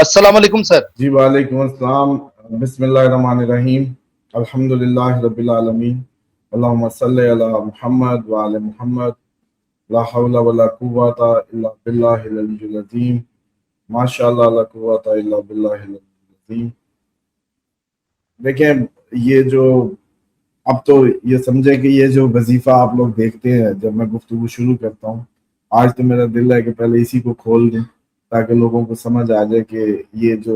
السلام علیکم سر. جی وعلیکم السلام. بسم اللہ الرحمن الرحیم. الحمدللہ رب العالمین. اللہم صلی علی محمد وعلی محمد. لا حول ولا قوۃ الا باللہ العلی العظیم. ماشاءاللہ لا قوۃ الا باللہ العلی العظیم. دیکھیں یہ جو اب تو یہ سمجھے کہ یہ جو وظیفہ آپ لوگ دیکھتے ہیں جب میں گفتگو شروع کرتا ہوں، آج تو میرا دل ہے کہ پہلے اسی کو کھول دیں تاکہ لوگوں کو سمجھ آ جائے کہ یہ جو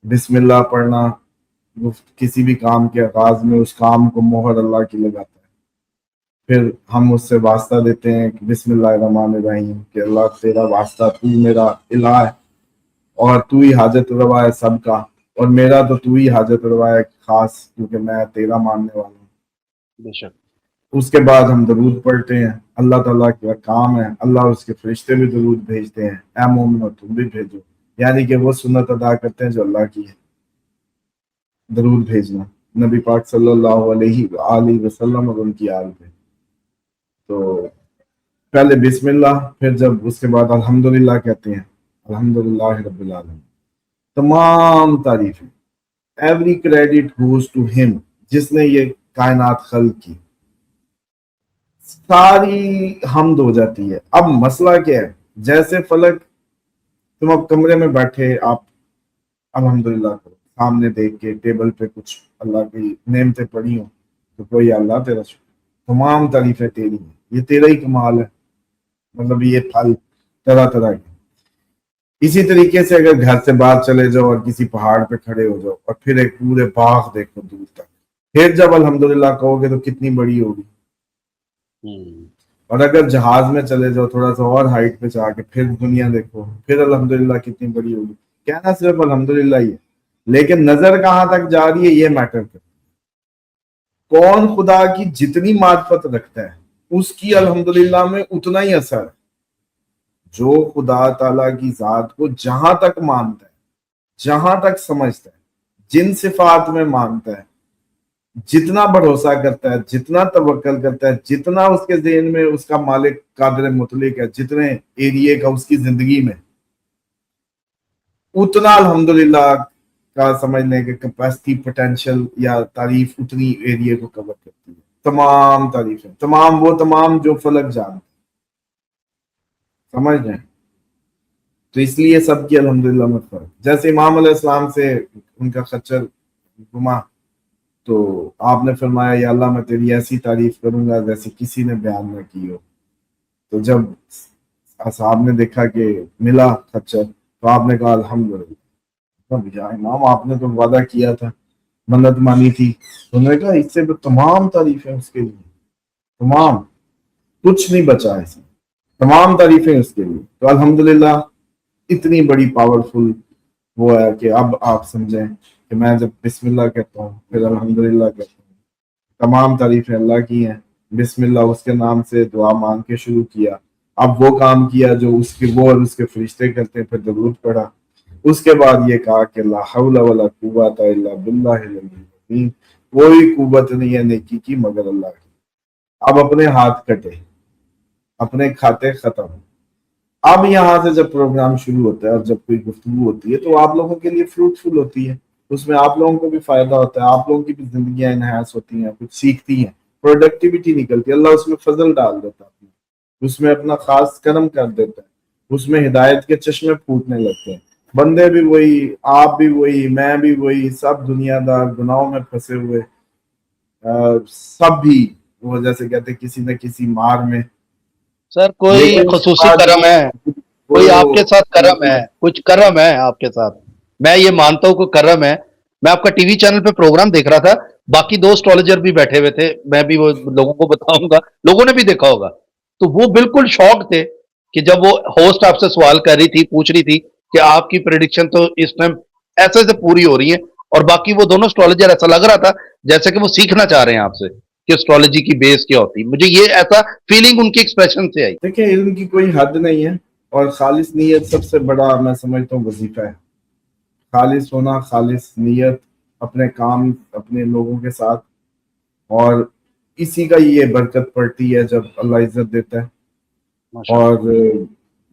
بسم اللہ پڑھنا کسی بھی کام کے آغاز میں اس کام کو مہر اللہ کی لگاتا ہے. پھر ہم اس سے واسطہ دیتے ہیں کہ بسم اللہ الرحمن الرحیم، کہ اللہ تیرا واسطہ، تو میرا الہ ہے اور تو ہی حاجت روا ہے سب کا، اور میرا تو تو ہی حاجت روا ہے خاص کیونکہ میں تیرا ماننے والا ہوں. بے شک. اس کے بعد ہم درود پڑھتے ہیں. اللہ تعالیٰ کا کام ہے، اللہ اس کے فرشتے بھی درود بھیجتے ہیں، اے مومنو تم بھی بھیجو، یعنی کہ وہ سنت ادا کرتے ہیں جو اللہ کی ہے، درود بھیجنا نبی پاک صلی اللہ علیہ وآلہ وسلم اور ان کی آل پہ. تو پہلے بسم اللہ، پھر جب اس کے بعد الحمدللہ کہتے ہیں، الحمدللہ رب العالمین. تمام تعریفیں، ایوری کریڈٹ گوز ٹو ہم، جس نے یہ کائنات خلق کی، ساری حمد ہو جاتی ہے. اب مسئلہ کیا ہے، جیسے فلک تم اب کمرے میں بیٹھے آپ الحمدللہ کرو، سامنے دیکھ کے ٹیبل پہ کچھ اللہ کی نعمتیں پڑی ہوں تو کوئی اللہ تیرا شکر، تمام تعریفیں تیری ہیں، یہ تیرا ہی کمال ہے. مطلب یہ پھل طرح طرح کے. اسی طریقے سے اگر گھر سے باہر چلے جاؤ اور کسی پہاڑ پہ کھڑے ہو جاؤ اور پھر ایک پورے باغ دیکھو دور تک، پھر جب الحمدللہ کہو گے تو کتنی بڑی ہوگی. اور اگر جہاز میں چلے جاؤ تھوڑا سا اور ہائٹ پہ جا کے پھر دنیا دیکھو، پھر الحمدللہ کتنی بڑی ہوگی. کہنا صرف الحمدللہ ہی ہے، لیکن نظر کہاں تک جا رہی ہے یہ میٹر کرتا ہے. کون خدا کی جتنی معرفت رکھتا ہے اس کی الحمدللہ میں اتنا ہی اثر ہے. جو خدا تعالیٰ کی ذات کو جہاں تک مانتا ہے، جہاں تک سمجھتا ہے، جن صفات میں مانتا ہے، جتنا بھروسہ کرتا ہے، جتنا توکل کرتا ہے، جتنا اس کے ذہن میں اس کا مالک قادر مطلق ہے، جتنے ایریے کا اس کی زندگی میں، اتنا الحمدللہ کا سمجھنے کے کیپیسٹی، پوٹینشل یا تعریف اتنی ایریے کو کور کرتی ہے. تمام تعریفیں، تمام جو فلک جانتے سمجھ رہے ہیں. تو اس لیے سب کی الحمدللہ میں فرق. جیسے امام علیہ السلام سے ان کا خچر گما تو آپ نے فرمایا یا اللہ میں تیری ایسی تعریف کروں گا جیسے کسی نے بیان نہ کی ہو. تو جب اصحاب نے دیکھا کہ ملا خچر تو آپ نے کہا الحمدللہ. یا امام آپ نے تو وعدہ کیا تھا، منت مانی تھی. تو انہوں نے کہا اس سے تمام تعریفیں اس کے لیے، تمام، کچھ نہیں بچا ہے، تمام تعریفیں اس کے لیے. تو الحمدللہ اتنی بڑی پاورفل وہ ہے کہ اب آپ سمجھیں کہ میں جب بسم اللہ کہتا ہوں پھر الحمدللہ کہتا ہوں، تمام تعریفیں اللہ کی ہیں. بسم اللہ اس کے نام سے دعا مانگ کے شروع کیا، اب وہ کام کیا جو اس کے وہ اور اس کے فرشتے کرتے ہیں، پھر درود پڑھا. اس کے بعد یہ کہا کہ لا حول ولا قوۃ الا باللہ العلی العظیم، کوئی قوت نہیں ہے نیکی کی مگر اللہ کی. اب اپنے ہاتھ کٹے، اپنے کھاتے ختم. اب یہاں سے جب پروگرام شروع ہوتا ہے اور جب کوئی گفتگو ہوتی ہے تو آپ لوگوں کے لیے فروٹفل ہوتی ہے، اس میں آپ لوگوں کو بھی فائدہ ہوتا ہے، آپ لوگوں کی بھی زندگیاں انہانس ہوتی ہیں، کچھ سیکھتی ہیں، پروڈکٹیوٹی نکلتی ہے. اللہ اس میں فضل ڈال دیتا ہے، اس میں اپنا خاص کرم کر دیتا ہے، اس میں ہدایت کے چشمے پھوٹنے لگتے ہیں. بندے بھی وہی، آپ بھی وہی، میں بھی وہی، سب دنیا دار گناہوں میں پھنسے ہوئے، سب بھی وہ جیسے کہتے ہیں کسی نہ کسی مار میں. سر کوئی لیکن اس کے خصوصی بعد کرم ہے، کوئی آپ کے ساتھ کرم وہ ہے، کچھ کرم ہے آپ کے ساتھ. میں یہ مانتا ہوں کہ کرم ہے. میں آپ کا ٹی وی چینل پہ پروگرام دیکھ رہا تھا، باقی دو اسٹرالوجر بھی بیٹھے ہوئے تھے، میں بھی وہ لوگوں کو بتاؤں گا، لوگوں نے بھی دیکھا ہوگا. تو وہ بالکل شاک تھے کہ جب وہ ہوسٹ آپ سے سوال کر رہی تھی، پوچھ رہی تھی کہ آپ کی پریڈکشن تو اس ٹائم ایسے سے پوری ہو رہی ہیں، اور باقی وہ دونوں اسٹرالوجر ایسا لگ رہا تھا جیسے کہ وہ سیکھنا چاہ رہے ہیں آپ سے کہ اسٹرالوجی کی بیس کیا ہوتی. مجھے یہ ایسا فیلنگ ان کی ایکسپریشن سے آئی. دیکھیں علم کی کوئی حد نہیں ہے، اور خالص نیت سب سے بڑا میں سمجھتا ہوں وظیفہ ہے. خالص ہونا، خالص نیت اپنے کام، اپنے لوگوں کے ساتھ، اور اسی کا یہ برکت پڑتی ہے جب اللہ عزت دیتا ہے. اور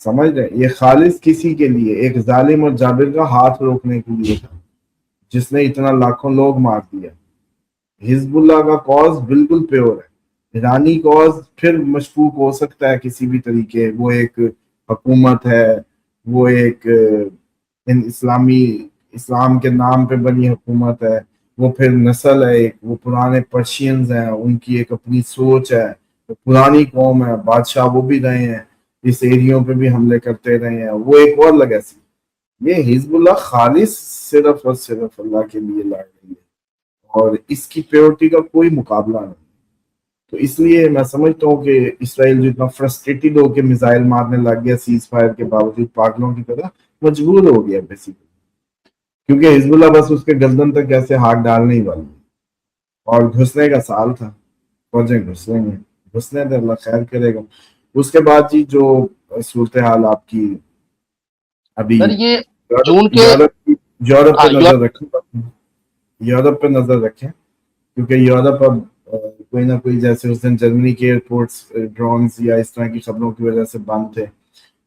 سمجھ رہے ہیں؟ یہ خالص کسی کے لیے، ایک ظالم اور جابر کا ہاتھ روکنے کے لیے تھا جس نے اتنا لاکھوں لوگ مار دیا۔ حزب اللہ کا کاز بالکل پیور ہے۔ ایرانی کاز پھر مشکوک ہو سکتا ہے کسی بھی طریقے، وہ ایک حکومت ہے، وہ ایک اسلام کے نام پہ بنی حکومت ہے، وہ پھر نسل ہے ایک، وہ پرانے پرشینز ہیں، ان کی ایک اپنی سوچ ہے، وہ پرانی قوم ہے، بادشاہ وہ بھی رہے ہیں، اس ایریوں پہ بھی حملے کرتے رہے ہیں، وہ ایک اور لیگیسی۔ یہ حزب اللہ خالص صرف اور صرف اللہ کے لیے لڑ رہی ہے، اور اس کی پیورٹی کا کوئی مقابلہ نہیں۔ تو اس لیے میں سمجھتا ہوں کہ اسرائیل جو اتنا فرسٹریٹڈ ہو کے میزائل مارنے لگ گیا سیز فائر کے باوجود، پاگلوں کی طرح مجبور ہو گیا بیسیکلی، کیونکہ حزب اللہ بس اس کے گردن تک ایسے ہاتھ ڈالنے ہی والی ہے، اور گھسنے کا سال تھا، فوجیں گھسیں گے، گھسنے دے، اللہ خیر کرے گا۔ اس کے بعد جی جو صورتحال آپ کی ابھی سر یہ جون کے یورپ پہ نظر رکھیں، یورپ پہ نظر رکھیں، کیونکہ یورپ اب کوئی نہ کوئی، جیسے اس دن جرمنی کے ایئرپورٹس ڈرونز یا اس طرح کی خبروں کی وجہ سے بند تھے،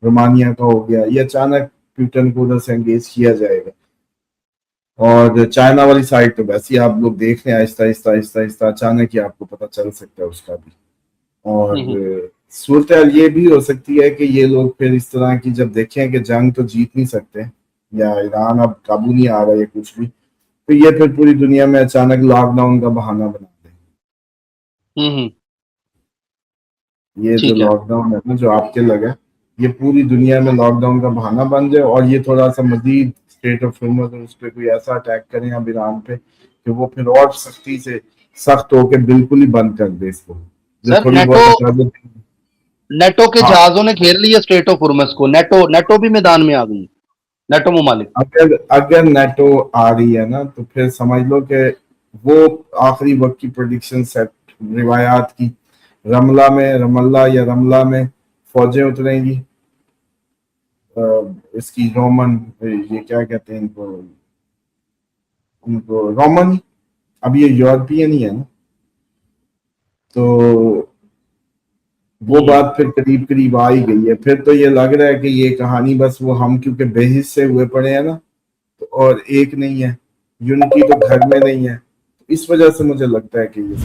رومانیہ کا ہو گیا، یہ اچانک پیوٹن کو ادھر سے انگیج کیا جائے گا، اور چائنا والی سائڈ تو ویسے ہی آپ لوگ دیکھ رہے ہیں، آہستہ آہستہ آہستہ آہستہ اچانک ہی آپ کو پتہ چل سکتا ہے اس کا بھی۔ اور صورتحال یہ بھی ہو سکتی ہے کہ یہ لوگ پھر اس طرح کی جب دیکھیں کہ جنگ تو جیت نہیں سکتے، یا ایران اب قابو نہیں آ رہا ہے کچھ بھی، تو یہ پھر پوری دنیا میں اچانک لاک ڈاؤن کا بہانہ بنا دیں۔ یہ جو لاک ڈاؤن ہے نا جو آپ کے لگا، یہ پوری دنیا میں لاک ڈاؤن کا بہانہ بن جائے، اور یہ تھوڑا سا مزید اسٹیٹ آف ہرمز اس پہ کوئی ایسا اٹیک کریں اب ایران پہ کہ وہ پھر اور سختی سے سخت ہو کے بالکل ہی بند کر دے اس کو۔ جو سر تھوڑی بہت نیٹو کے جہازوں نے گھیر لیا اسٹریٹ آف ہرمز کو، نیٹو بھی میدان میں آ گئی، نیٹو ممالک۔ اگر نیٹو آ رہی ہے نا تو پھر سمجھ لو کہ وہ آخری وقت کی پریڈکشن سیٹ روایات کی، رم اللہ میں فوجیں اتریں گی، اس کی رومن، یہ کیا کہتے ہیں ان کو رومن، اب یہ یورپین ہی ہے نا، تو وہ بات پھر قریب قریب آ ہی گئی ہے۔ پھر تو یہ لگ رہا ہے کہ یہ کہانی بس وہ ہم کیونکہ بے حص سے ہوئے پڑے ہیں نا، اور ایک نہیں ہے، یونٹی تو گھر میں نہیں ہے، اس وجہ سے مجھے لگتا ہے کہ یہ